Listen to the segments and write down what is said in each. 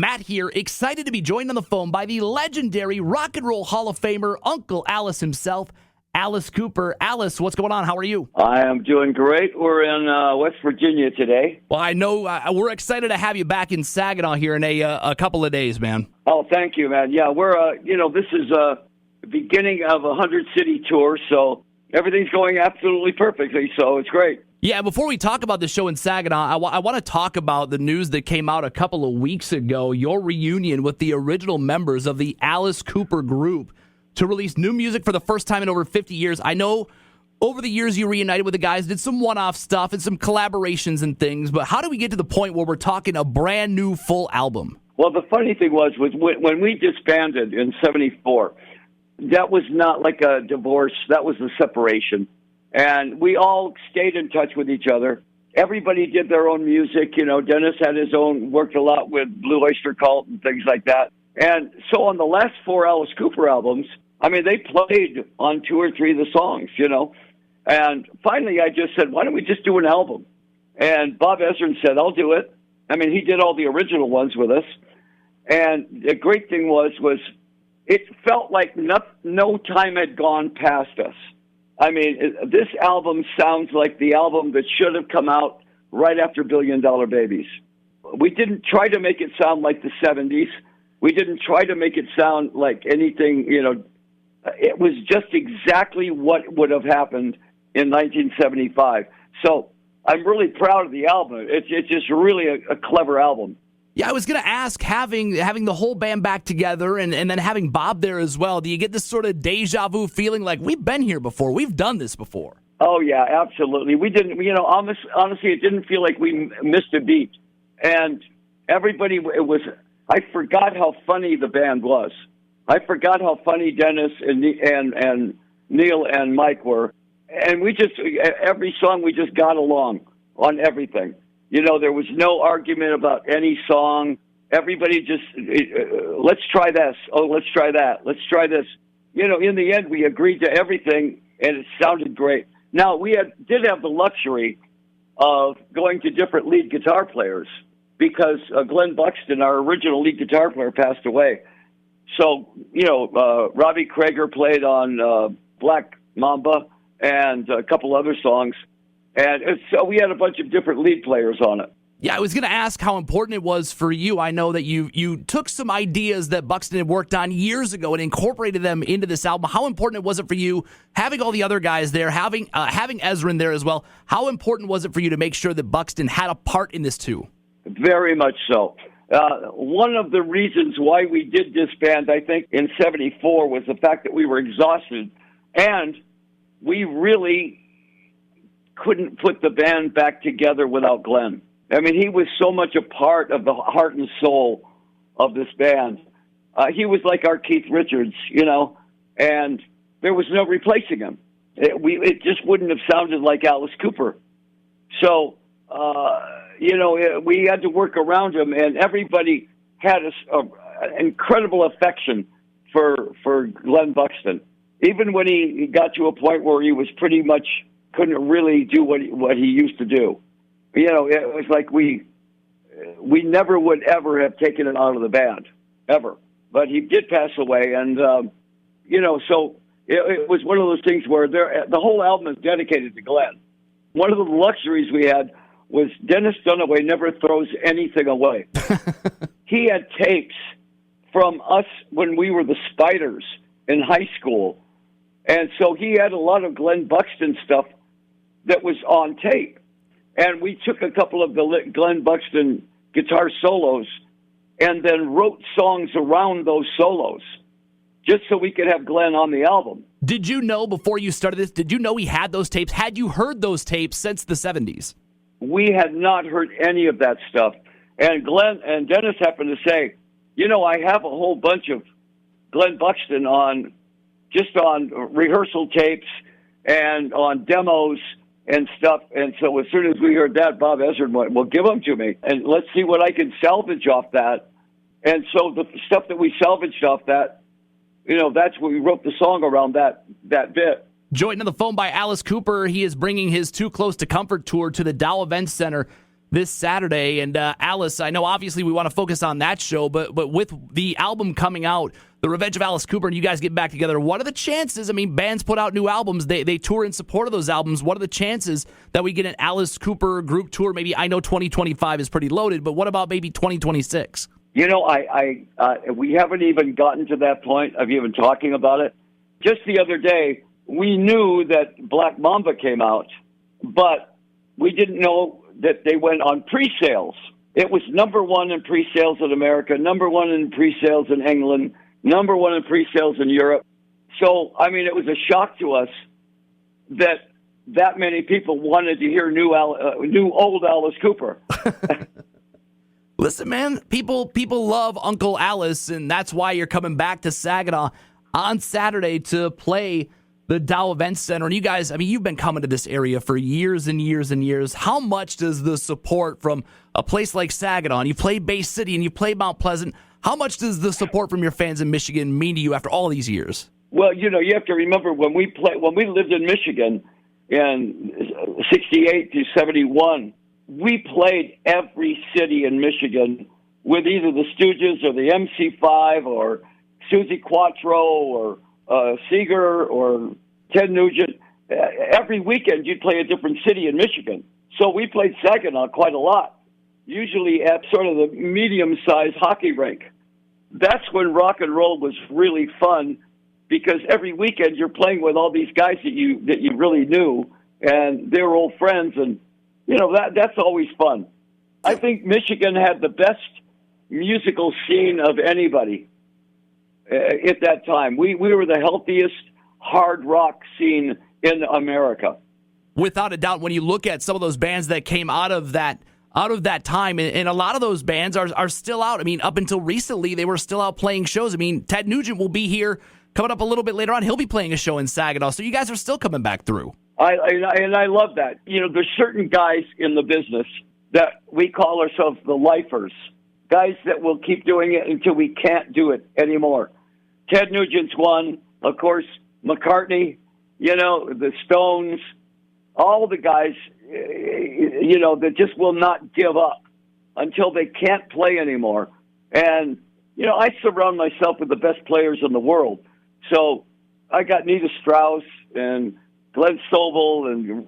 Matt here, excited to be joined on the phone by the legendary Rock and Roll Hall of Famer, Uncle Alice himself, Alice Cooper. Alice, what's going on? How are you? I am doing great. We're in West Virginia today. Well, I know we're excited to have you back in Saginaw here in a couple of days, man. Oh, thank you, man. Yeah, we're, this is the beginning of a 100-city tour, so everything's going absolutely perfectly, so it's great. Yeah, before we talk about the show in Saginaw, I want to talk about the news that came out a couple of weeks ago, your reunion with the original members of the Alice Cooper Group to release new music for the first time in over 50 years. I know over the years you reunited with the guys, did some one-off stuff and some collaborations and things, but how do we get to the point where we're talking a brand new full album? Well, the funny thing was when we disbanded in 74, that was not like a divorce, that was a separation. And we all stayed in touch with each other. Everybody did their own music. Dennis had his own, worked a lot with Blue Oyster Cult and things like that. And so on the last 4 Alice Cooper albums, they played on 2 or 3 of the songs, And finally I just said, why don't we just do an album? And Bob Ezrin said, I'll do it. He did all the original ones with us. And the great thing was it felt like no time had gone past us. This album sounds like the album that should have come out right after Billion Dollar Babies. We didn't try to make it sound like the 70s. We didn't try to make it sound like anything, It was just exactly what would have happened in 1975. So I'm really proud of the album. It's just really a clever album. Yeah, I was going to ask, having the whole band back together and then having Bob there as well, do you get this sort of deja vu feeling like we've been here before, we've done this before? Oh, yeah, absolutely. We didn't, honestly, it didn't feel like we missed a beat. And everybody, I forgot how funny the band was. I forgot how funny Dennis and Neil and Mike were. And every song we just got along on everything. There was no argument about any song. Everybody just, let's try this. Oh, let's try that. Let's try this. In the end, we agreed to everything, and it sounded great. Now, we did have the luxury of going to different lead guitar players because Glenn Buxton, our original lead guitar player, passed away. So, Robbie Krieger played on Black Mamba and a couple other songs. And so we had a bunch of different lead players on it. Yeah, I was going to ask how important it was for you. I know that you took some ideas that Buxton had worked on years ago and incorporated them into this album. How important was it for you, having all the other guys there, having Ezrin there as well? How important was it for you to make sure that Buxton had a part in this too? Very much so. One of the reasons why we did disband, I think, in 74 was the fact that we were exhausted and we really couldn't put the band back together without Glenn. He was so much a part of the heart and soul of this band. He was like our Keith Richards, and there was no replacing him. It just wouldn't have sounded like Alice Cooper. So, we had to work around him, and everybody had an incredible affection for Glenn Buxton. Even when he got to a point where he was pretty much couldn't really do what he used to do. It was like we never would ever have taken it out of the band, ever. But he did pass away, and, so it was one of those things where the whole album is dedicated to Glenn. One of the luxuries we had was Dennis Dunaway never throws anything away. He had tapes from us when we were the Spiders in high school, and so he had a lot of Glenn Buxton stuff that was on tape. And we took a couple of the Glenn Buxton guitar solos and then wrote songs around those solos just so we could have Glenn on the album. Did you know before you started this, did you know he had those tapes? Had you heard those tapes since the 70s? We had not heard any of that stuff. And Glenn and Dennis happened to say, I have a whole bunch of Glenn Buxton on rehearsal tapes and on demos and stuff. And so as soon as we heard that, Bob Ezrin went, well, give them to me, and let's see what I can salvage off that. And so the stuff that we salvaged off that, that's where we wrote the song around that bit. Joined on the phone by Alice Cooper. He is bringing his Too Close to Comfort tour to the Dow Event Center this Saturday. And Alice, I know obviously we want to focus on that show, but with the album coming out, The Revenge of Alice Cooper, and you guys get back together, what are the chances? I mean, bands put out new albums. They tour in support of those albums. What are the chances that we get an Alice Cooper group tour? Maybe, I know 2025 is pretty loaded, but what about maybe 2026? You know, we haven't even gotten to that point of even talking about it. Just the other day, we knew that Black Mamba came out, but we didn't know that they went on pre-sales. It was number one in pre-sales in America, number one in pre-sales in England, number one in pre-sales in Europe. So, I mean, it was a shock to us that many people wanted to hear new old Alice Cooper. Listen, man, people love Uncle Alice, and that's why you're coming back to Saginaw on Saturday to play the Dow Event Center. And you guys, I mean, you've been coming to this area for years and years and years. How much does the support from a place like Saginaw, and you played Bay City and you played Mount Pleasant, how much does the support from your fans in Michigan mean to you after all these years? Well, you know, you have to remember when we lived in Michigan in 68 to 71, we played every city in Michigan with either the Stooges or the MC5 or Susie Quattro or Seeger or Ted Nugent. Every weekend you'd play a different city in Michigan. So we played Saginaw quite a lot, usually at sort of the medium-sized hockey rink. That's when rock and roll was really fun, because every weekend you're playing with all these guys that you really knew, and they were old friends, and you know that's always fun. I think Michigan had the best musical scene of anybody at that time. We were the healthiest hard rock scene in America. Without a doubt, when you look at some of those bands that came out of that time, and a lot of those bands are still out. I mean, up until recently, they were still out playing shows. I mean, Ted Nugent will be here coming up a little bit later on. He'll be playing a show in Saginaw, so you guys are still coming back through. I love that. You know, there's certain guys in the business that we call ourselves the lifers, guys that will keep doing it until we can't do it anymore. Ted Nugent's one, of course, McCartney, you know, the Stones, all the guys, you know, that just will not give up until they can't play anymore. And, you know, I surround myself with the best players in the world. So I got Nita Strauss and Glenn Sobel and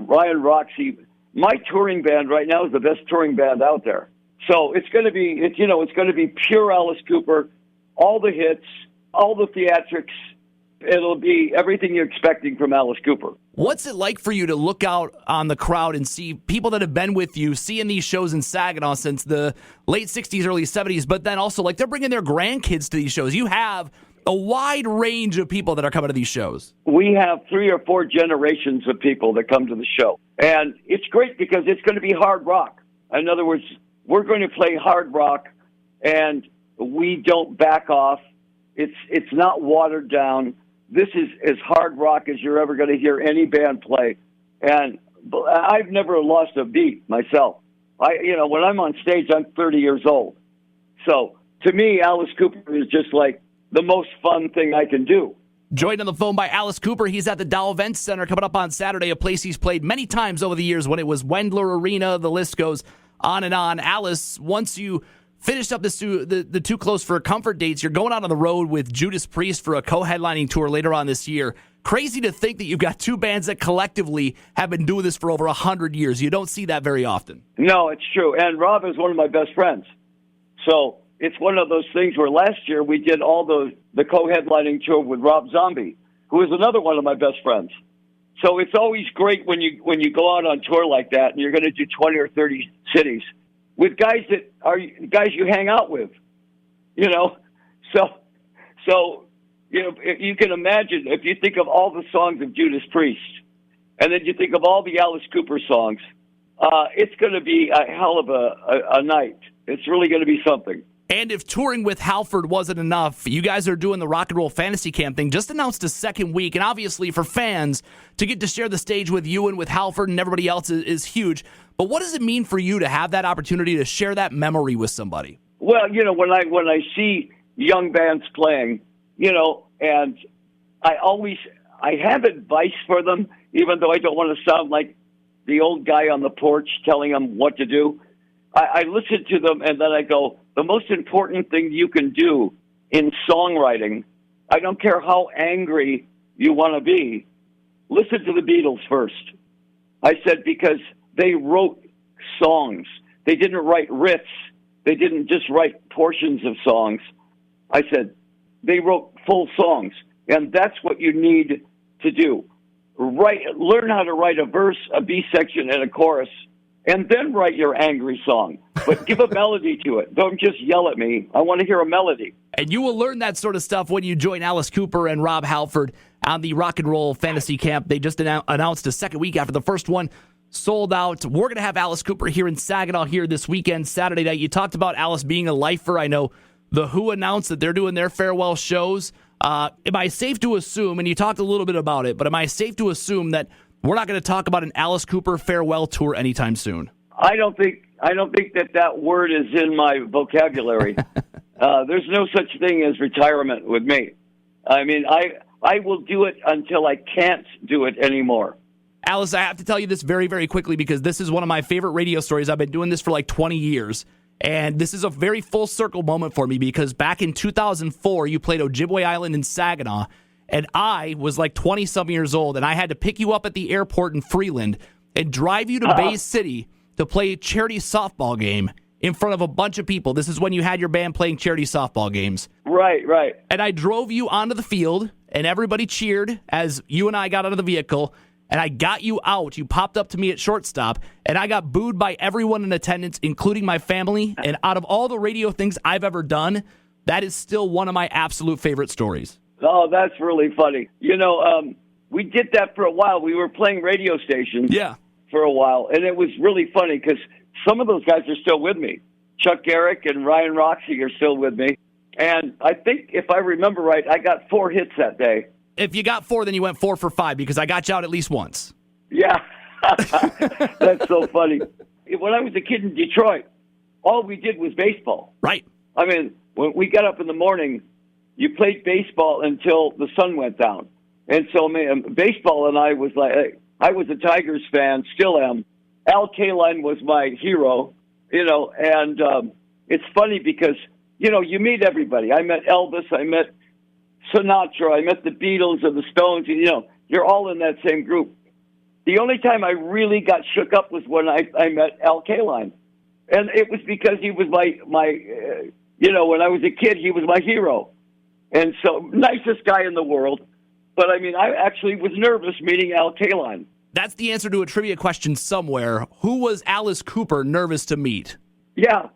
Ryan Roxy. My touring band right now is the best touring band out there. So it's going to be, it's going to be pure Alice Cooper, all the hits, all the theatrics. It'll be everything you're expecting from Alice Cooper. What's it like for you to look out on the crowd and see people that have been with you, seeing these shows in Saginaw since the late 60s, early 70s, but then also like they're bringing their grandkids to these shows? You have a wide range of people that are coming to these shows. We have 3 or 4 generations of people that come to the show. And it's great because it's going to be hard rock. In other words, we're going to play hard rock, and we don't back off. It's not watered down. This is as hard rock as you're ever going to hear any band play. And I've never lost a beat myself. When I'm on stage, I'm 30 years old. So to me, Alice Cooper is just like the most fun thing I can do. Joined on the phone by Alice Cooper. He's at the Dow Event Center coming up on Saturday, a place he's played many times over the years when it was Wendler Arena. The list goes on and on. Alice, once you finished up the Too Close for Comfort dates, you're going out on the road with Judas Priest for a co-headlining tour later on this year. Crazy to think that you've got 2 bands that collectively have been doing this for over 100 years. You don't see that very often. No, it's true. And Rob is one of my best friends. So it's one of those things where last year we did all the co-headlining tour with Rob Zombie, who is another one of my best friends. So it's always great when you go out on tour like that and you're going to do 20 or 30 cities with guys that are guys you hang out with, you know. So you know, you can imagine if you think of all the songs of Judas Priest, and then you think of all the Alice Cooper songs, it's going to be a hell of a night. It's really going to be something. And if touring with Halford wasn't enough, you guys are doing the Rock and Roll Fantasy Camp thing. Just announced a second week, and obviously for fans to get to share the stage with you and with Halford and everybody else is huge. But what does it mean for you to have that opportunity to share that memory with somebody? Well, you know, when I see young bands playing, you know, and I have advice for them, even though I don't want to sound like the old guy on the porch telling them what to do. I listen to them, and then I go, the most important thing you can do in songwriting, I don't care how angry you want to be, listen to the Beatles first. I said, because they wrote songs. They didn't write riffs. They didn't just write portions of songs. I said, they wrote full songs, and that's what you need to do. Learn how to write a verse, a B section, and a chorus, and then write your angry song. But give a melody to it. Don't just yell at me. I want to hear a melody. And you will learn that sort of stuff when you join Alice Cooper and Rob Halford on the Rock and Roll Fantasy Camp. They just announced a second week after the first one sold out. We're going to have Alice Cooper here in Saginaw here this weekend, Saturday night. You talked about Alice being a lifer. I know The Who announced that they're doing their farewell shows. Am I safe to assume, and you talked a little bit about it, but am I safe to assume that we're not going to talk about an Alice Cooper farewell tour anytime soon? I don't think that word is in my vocabulary. There's no such thing as retirement with me. I mean, I will do it until I can't do it anymore. Alice, I have to tell you this very, very quickly because this is one of my favorite radio stories. I've been doing this for like 20 years. And this is a very full circle moment for me because back in 2004, you played Ojibwe Island in Saginaw, and I was like 20-some years old, and I had to pick you up at the airport in Freeland and drive you to Bay City to play a charity softball game in front of a bunch of people. This is when you had your band playing charity softball games. Right. And I drove you onto the field, and everybody cheered as you and I got out of the vehicle, and I got you out. You popped up to me at shortstop, and I got booed by everyone in attendance, including my family. And out of all the radio things I've ever done, that is still one of my absolute favorite stories. Oh, that's really funny. You know, we did that for a while. We were playing radio stations for a while, and it was really funny because some of those guys are still with me. Chuck Garrick and Ryan Roxy are still with me. And I think, if I remember right, I got 4 hits that day. If you got 4, then you went 4 for 5 because I got you out at least once. Yeah, that's so funny. When I was a kid in Detroit, all we did was baseball. Right. I mean, when we got up in the morning, you played baseball until the sun went down. And so baseball and I was like, I was a Tigers fan, still am. Al Kaline was my hero, and it's funny because, you meet everybody. I met Elvis, I met Sinatra, I met the Beatles and the Stones, and, you're all in that same group. The only time I really got shook up was when I met Al Kaline. And it was because he was my when I was a kid, he was my hero. And so, nicest guy in the world. But, I actually was nervous meeting Al Kaline. That's the answer to a trivia question somewhere. Who was Alice Cooper nervous to meet? Yeah.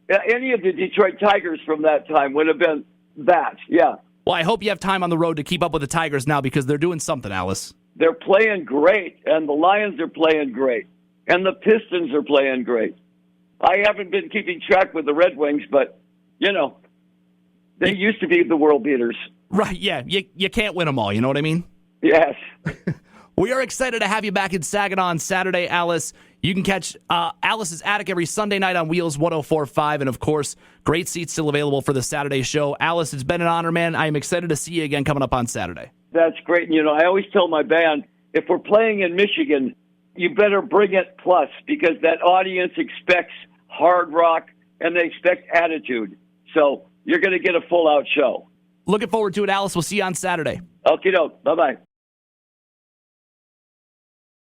Any of the Detroit Tigers from that time would have been that, yeah. Well, I hope you have time on the road to keep up with the Tigers now because they're doing something, Alice. They're playing great, and the Lions are playing great, and the Pistons are playing great. I haven't been keeping track with the Red Wings, but, they used to be the world beaters. Right, yeah. You can't win them all, you know what I mean? Yes. We are excited to have you back in Saginaw on Saturday, Alice. You can catch Alice's Attic every Sunday night on Wheels 104.5, and, of course, great seats still available for the Saturday show. Alice, it's been an honor, man. I am excited to see you again coming up on Saturday. That's great. I always tell my band, if we're playing in Michigan, you better bring it plus because that audience expects hard rock, and they expect attitude. So you're going to get a full-out show. Looking forward to it, Alice. We'll see you on Saturday. Okie doke. Bye-bye.